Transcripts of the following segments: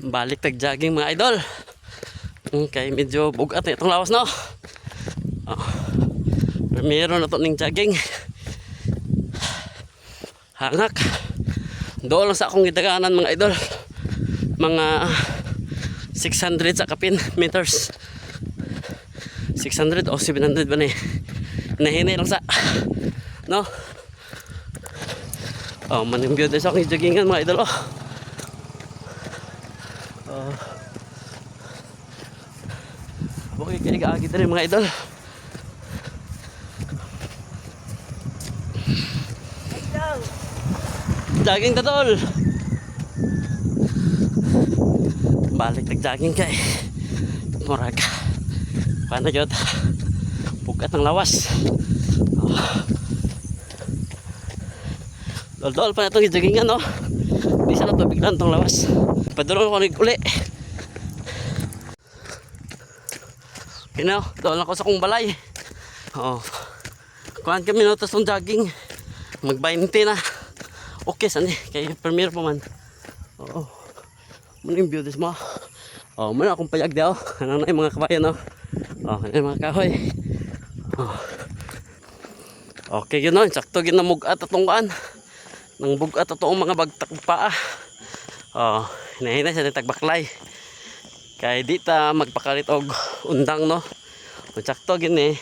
Balik tag jogging mga idol. Kay medyo bugat na itong lawas no. Primero na to ning jogging. Hangak. Doon lang sa akong gidaganan mga idol. Mga 600 sa kapin meters. 600 o 700 ba ni? Nahinay lang sa no. Manimbyo din sa akong joggingan mga idol. Okay, kaya gaagi rin mga idol. Jogging tadol. Balik nag-jogging kay murag paano yun? Bugat ng lawas. Dol-dol pa na itong joggingan no. Di sana ito biglan itong lawas. Padulong ko uli. Kino, doon ako sa kong balay. Kuhaan kami notas ng jogging. Mag-20 na. Okay, sani. Kaya premier pa man. Maning beauties mo. Muna akong payag daw. Ano na yung mga kabayan no. Ano yung mga kahoy. Okay yun no. Sakto yun na mugat at tungkaan. Nang bugat at itong mga bagtak paa. Hinahinay sa tagbaklay. Kaya di ta magpakalit og undang no. Sakto gini.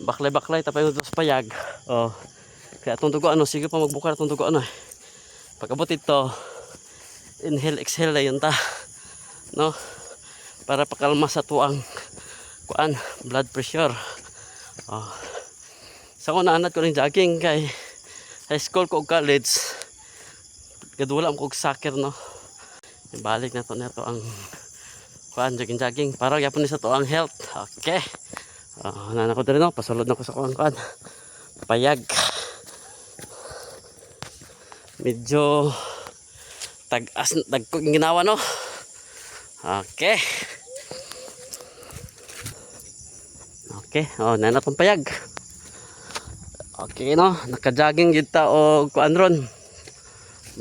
Baklay-baklay tapay mo sa payag. Kaya itong dugo ano, sige pa magbuka itong dugo ano. Pagkabot ito, inhale, exhale na yun ta. No? Para pakalma sa tuang kuan, blood pressure. Sa ko naanad ko ng jogging kay high school ko o college. Gadula ko og soccer no. Ibalik na to ang kuan jogging para gyapon ni sa to ang health. Okay. Nana ko diri no, pasulod na ko sa kuan. Payag. Medyo tag-as ko ginawa no. Okay. Okay, nana tong payag. Okay no, naka-jogging jud ta og kuan ron.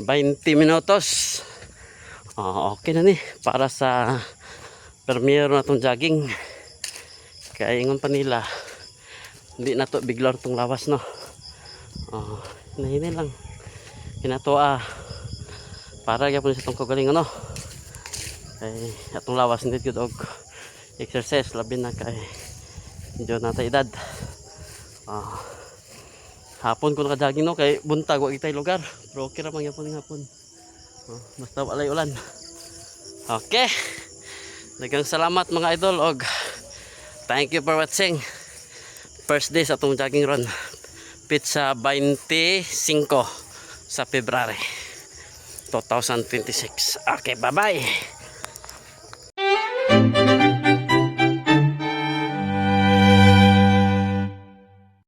20 minutos. Okay na ni para sa permiero na tong jogging. Kaya ingon pa nila hindi na to biglar tong lawas no. Nahinay lang kinato para gyapon sa tong kagalingon no. Kay atong lawas hindi gyud og exercise labi na kay medyo nata edad. Hapon ko naka-jogging no kay buntag wa kitay lugar. Pero okay ra man gyapon ning hapon. Basta walay ulan. Okay. Daghang salamat mga idol og thank you for watching. First day sa atong jogging run. Pizza 25 sa February 2026. Okay, bye-bye.